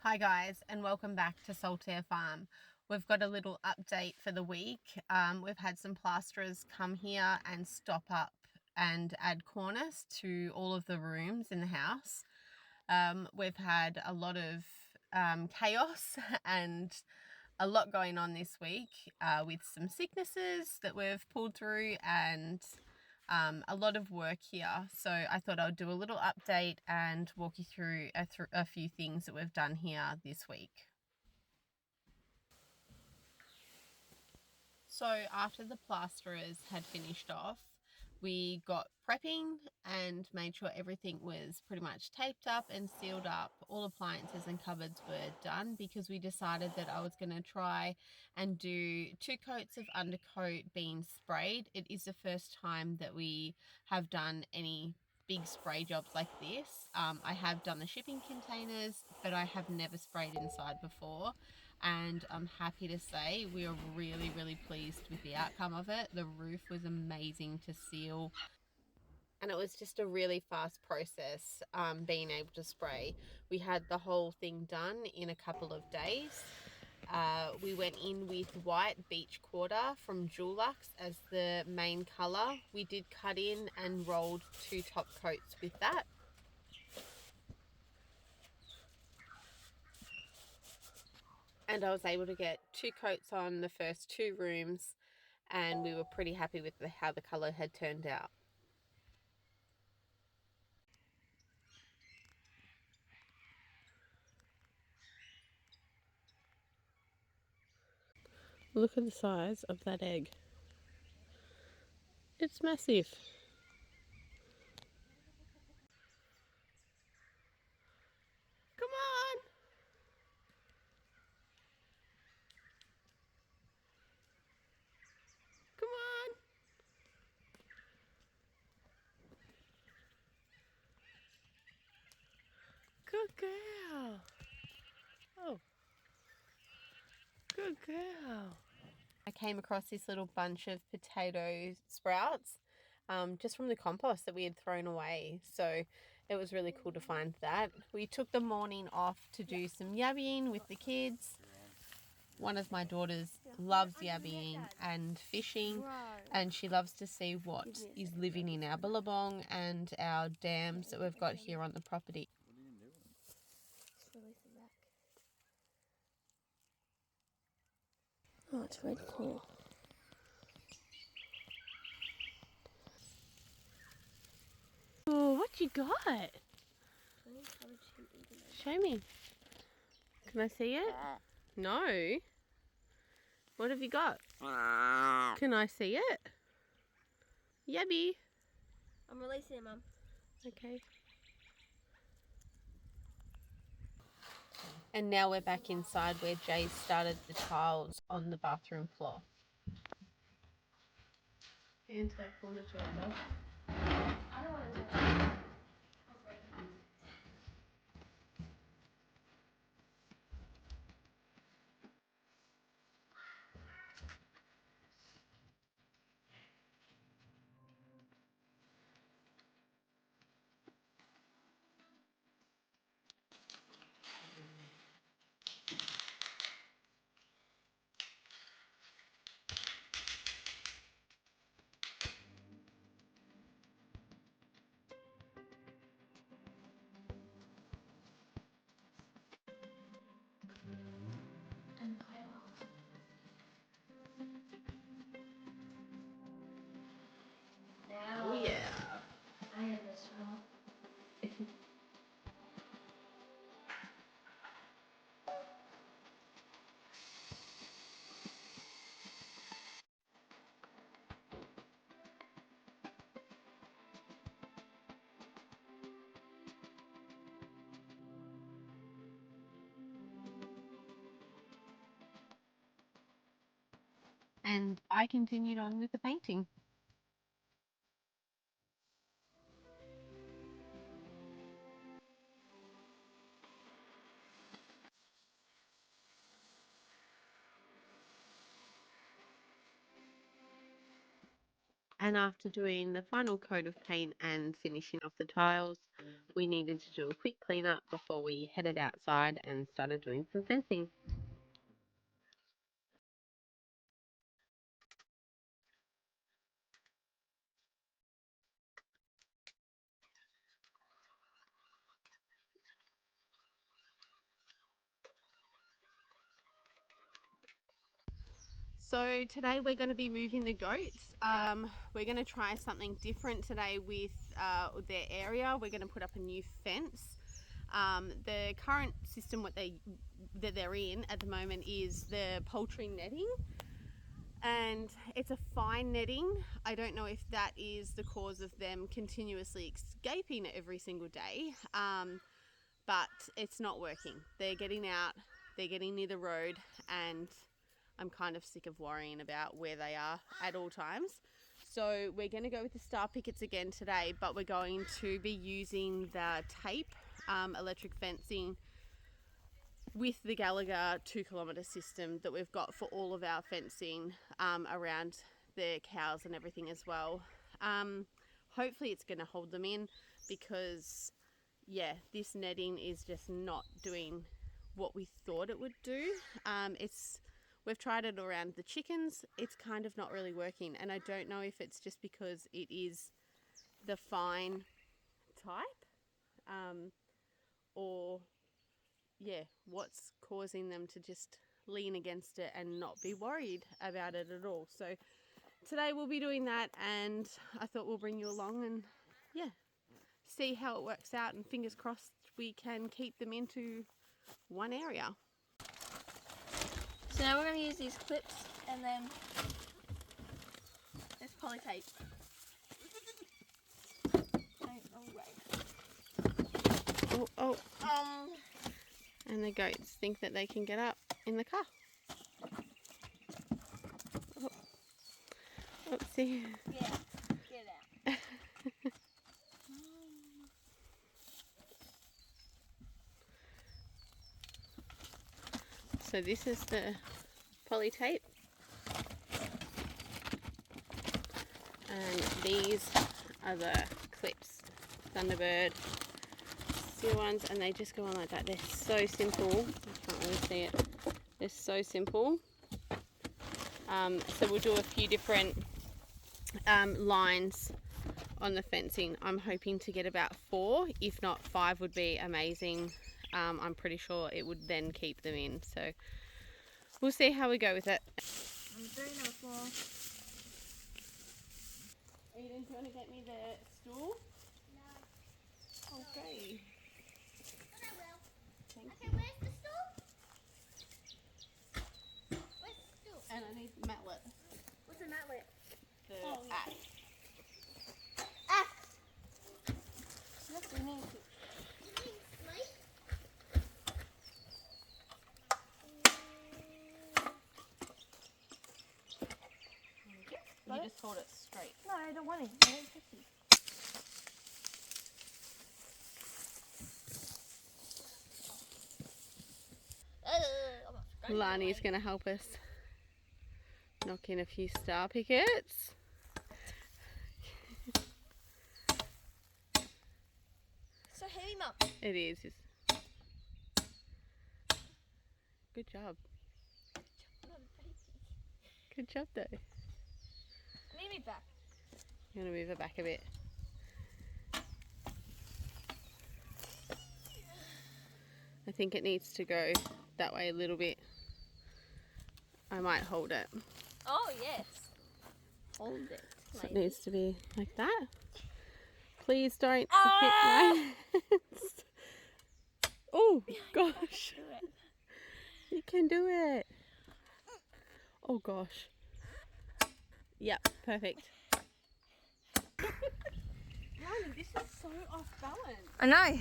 Hi guys, and welcome back to Saltaire Farm. We've got a little update for the week. We've had some plasterers come here and stop up and add cornice to all of the rooms in the house. We've had a lot of chaos and a lot going on this week with some sicknesses that we've pulled through and a lot of work here. So I thought I'd do a little update and walk you through a few things that we've done here this week. So after the plasterers had finished off, we got prepping and made sure everything was pretty much taped up and sealed up. All appliances and cupboards were done because we decided that I was going to try and do 2 coats of undercoat being sprayed. It is the first time that we have done any big spray jobs like this. I have done the shipping containers, but I have never sprayed inside before. And I'm happy to say we are really pleased with the outcome of it. The roof was amazing to seal, and it was just a really fast process being able to spray. We had the whole thing done in a couple of days. We went in with white beach quarter from Dulux as the main colour. We did cut in and rolled 2 top coats with that. And I was able to get 2 coats on the first 2 rooms, and we were pretty happy with how the colour had turned out. Look at the size of that egg. It's massive. Come on! Come on! Good girl. Oh, good girl. I came across this little bunch of potato sprouts just from the compost that we had thrown away. So it was really cool to find that. We took the morning off to do some yabbying with the kids. One of my daughters loves yabbying and fishing, and she loves to see what is living in our billabong and our dams that we've got here on the property. Oh, it's really cool. Oh, what you got? Show me. Can I see it? No. What have you got? Can I see it? Yabby. I'm releasing it, Mum. Okay. And now we're back inside where Jay started the tiles on the bathroom floor. And that corner to it, I don't want to touch it. And I will. Now. Oh yeah. I am this girl. And I continued on with the painting. And after doing the final coat of paint and finishing off the tiles, we needed to do a quick clean up before we headed outside and started doing some fencing. So today we're going to be moving the goats. We're going to try something different today with their area. We're going to put up a new fence. The current system that they're in at the moment is the poultry netting, and it's a fine netting. I don't know if that is the cause of them continuously escaping every single day, but it's not working. They're getting out, they're getting near the road, and I'm kind of sick of worrying about where they are at all times. So we're going to go with the star pickets again today, but we're going to be using the tape electric fencing with the Gallagher 2 kilometre system that we've got for all of our fencing around the cows and everything as well. Hopefully it's going to hold them in, because yeah, this netting is just not doing what we thought it would do. We've tried it around the chickens. It's kind of not really working, and I don't know if it's just because it is the fine type, or yeah, what's causing them to just lean against it and not be worried about it at all. So today we'll be doing that, and I thought we'll bring you along and yeah, see how it works out, and fingers crossed we can keep them into one area. So now we're going to use these clips and then this poly tape. Oh. And the goats think that they can get up in the car. Oh. Oopsie. Yeah, get out. So this is the poly tape, and these are the clips, Thunderbird steel ones, and they just go on like that. They're so simple. I can't really see it. They're so simple. So we'll do a few different lines on the fencing. I'm hoping to get about 4, if not 5 would be amazing. I'm pretty sure it would then keep them in, so we'll see how we go with it. I'm doing number 4. Eden, do you want to get me the stool? No. Okay. But I will. Thank Okay, you. where's the stool? Where's the stool? And I need the mallet. What's a mallet? The Oh, yeah. axe. Axe. Yes, we need to. You just hold it straight. No, I don't want it. I don't touch it. Lani's going to help us knock in a few star pickets. So heavy, Mum. It is. Good job. Good job though. Leave me back. You want to move it back a bit? I think it needs to go that way a little bit. I might hold it. Oh, yes. Hold it. So it needs to be like that. Please don't hit Ah! my hands. Oh gosh. You can do it. Oh gosh. Yep, perfect. Lani, this is so off balance. I know.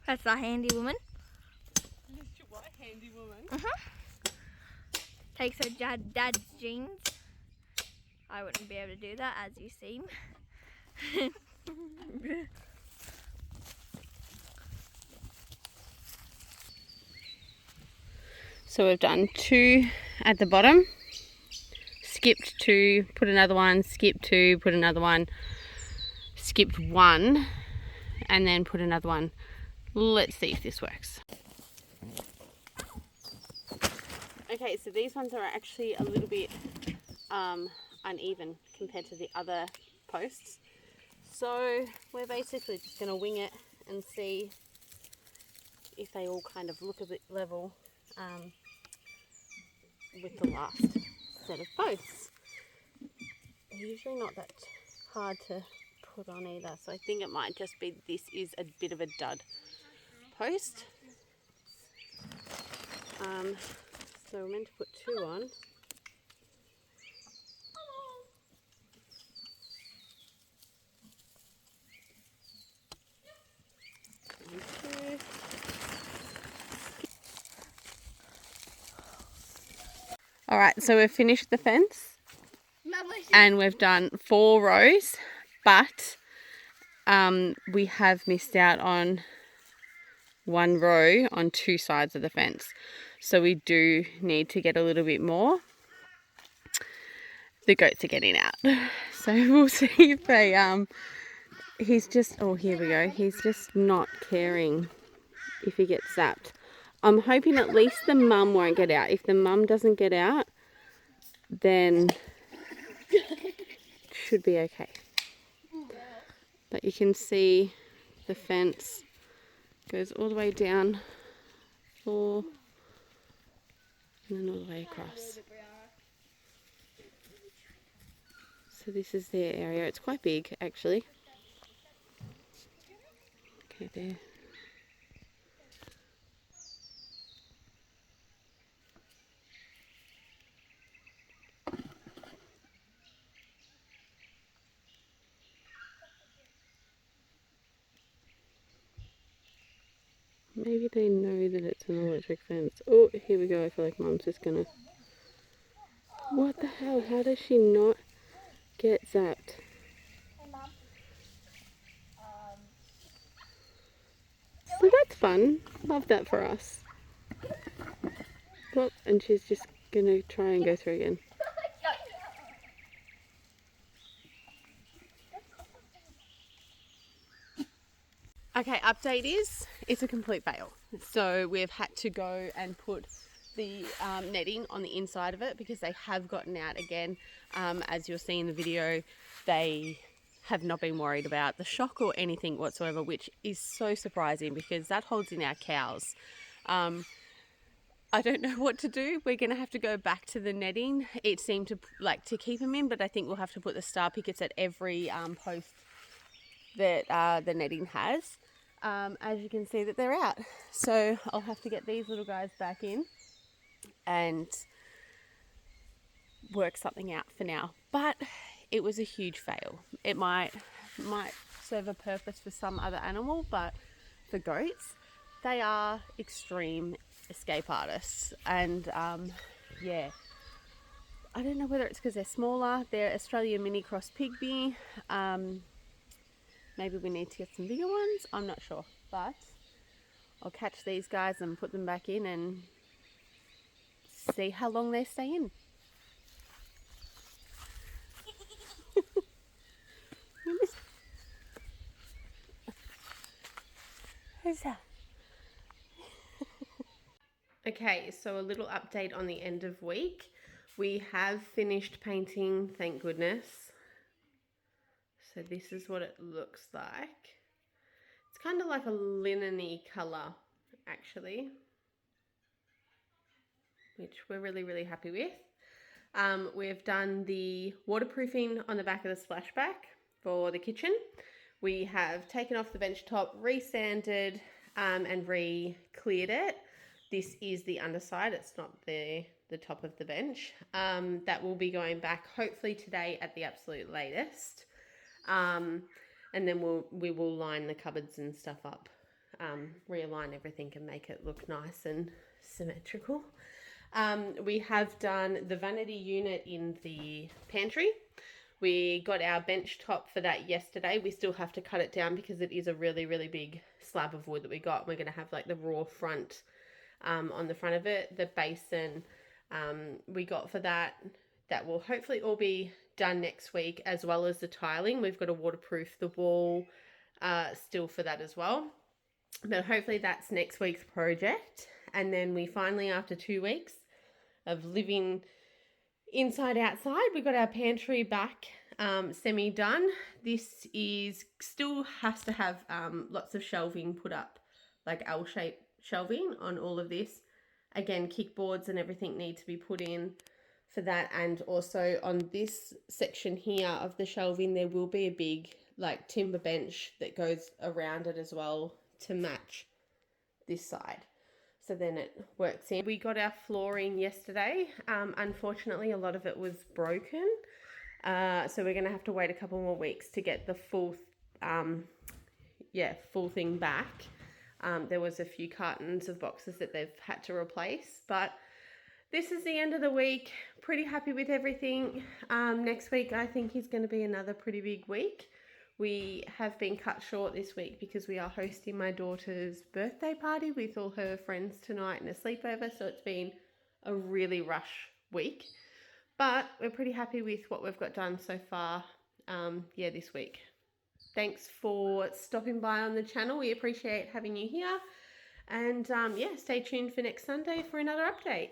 That's our handy woman. Mr. What handy woman. Takes her dad's jeans. I wouldn't be able to do that, as you see. So we've done 2 at the bottom, skipped 2, put another one, skipped 2, put another one, skipped 1, and then put another one. Let's see if this works. Okay, so these ones are actually a little bit uneven compared to the other posts. So we're basically just going to wing it and see if they all kind of look a bit level with the last set of posts. They're usually not that hard to put on either, so I think it might just be this is a bit of a dud post. So we're meant to put 2 on. And 2. Alright, so we've finished the fence and we've done 4 rows, but we have missed out on 1 row on 2 sides of the fence. So we do need to get a little bit more. The goats are getting out. So we'll see if they, he's just, oh here we go, he's just not caring if he gets zapped. I'm hoping at least the mum won't get out. If the mum doesn't get out, then should be okay. But you can see the fence goes all the way down 4 and then all the way across. So this is their area. It's quite big actually. Okay, there. Maybe they know that it's an electric fence. Oh, here we go. I feel like Mum's just gonna... What the hell? How does she not get zapped? Hey, Mom. So that's fun. Love that for us. Oh, and she's just gonna try and go through again. Okay, update is it's a complete fail. So we've had to go and put the netting on the inside of it because they have gotten out again. As you'll see in the video, they have not been worried about the shock or anything whatsoever, which is so surprising because that holds in our cows. I don't know what to do. We're going to have to go back to the netting. It seemed to like to keep them in, but I think we'll have to put the star pickets at every post that the netting has. As you can see that they're out. So I'll have to get these little guys back in and work something out for now. But it was a huge fail. It might serve a purpose for some other animal, but for goats, they are extreme escape artists. And yeah, I don't know whether it's because they're smaller. They're Australian mini cross pygmy. Maybe we need to get some bigger ones. I'm not sure, but I'll catch these guys and put them back in and see how long they stay in. Who's that? Okay, so a little update on the end of week. We have finished painting, thank goodness. So this is what it looks like. It's kind of like a linen-y colour, actually, which we're really, really happy with. We've done the waterproofing on the back of the splashback for the kitchen. We have taken off the bench top, re-sanded and re-cleared it. This is the underside, it's not the top of the bench. That will be going back hopefully today at the absolute latest. And then we will line the cupboards and stuff up, realign everything and make it look nice and symmetrical. We have done the vanity unit in the pantry. We got our bench top for that yesterday. We still have to cut it down because it is a really, really big slab of wood that we got. We're going to have like the raw front on the front of it. The basin we got for that that will hopefully all be done next week, as well as the tiling. We've got to waterproof the wall still for that as well. But hopefully that's next week's project. And then we finally, after 2 weeks of living inside outside, we got our pantry back semi done. This is still has to have lots of shelving put up, like L-shaped shelving on all of this. Again, kickboards and everything need to be put in for that. And also on this section here of the shelving, there will be a big like timber bench that goes around it as well to match this side. So then it works in. We got our flooring yesterday. Unfortunately, a lot of it was broken. So we're going to have to wait a couple more weeks to get the full thing back. There was a few cartons of boxes that they've had to replace, but this is the end of the week. Pretty happy with everything. Next week, I think is going to be another pretty big week. We have been cut short this week because we are hosting my daughter's birthday party with all her friends tonight and a sleepover. So it's been a really rush week, but we're pretty happy with what we've got done so far. This week. Thanks for stopping by on the channel. We appreciate having you here. And stay tuned for next Sunday for another update.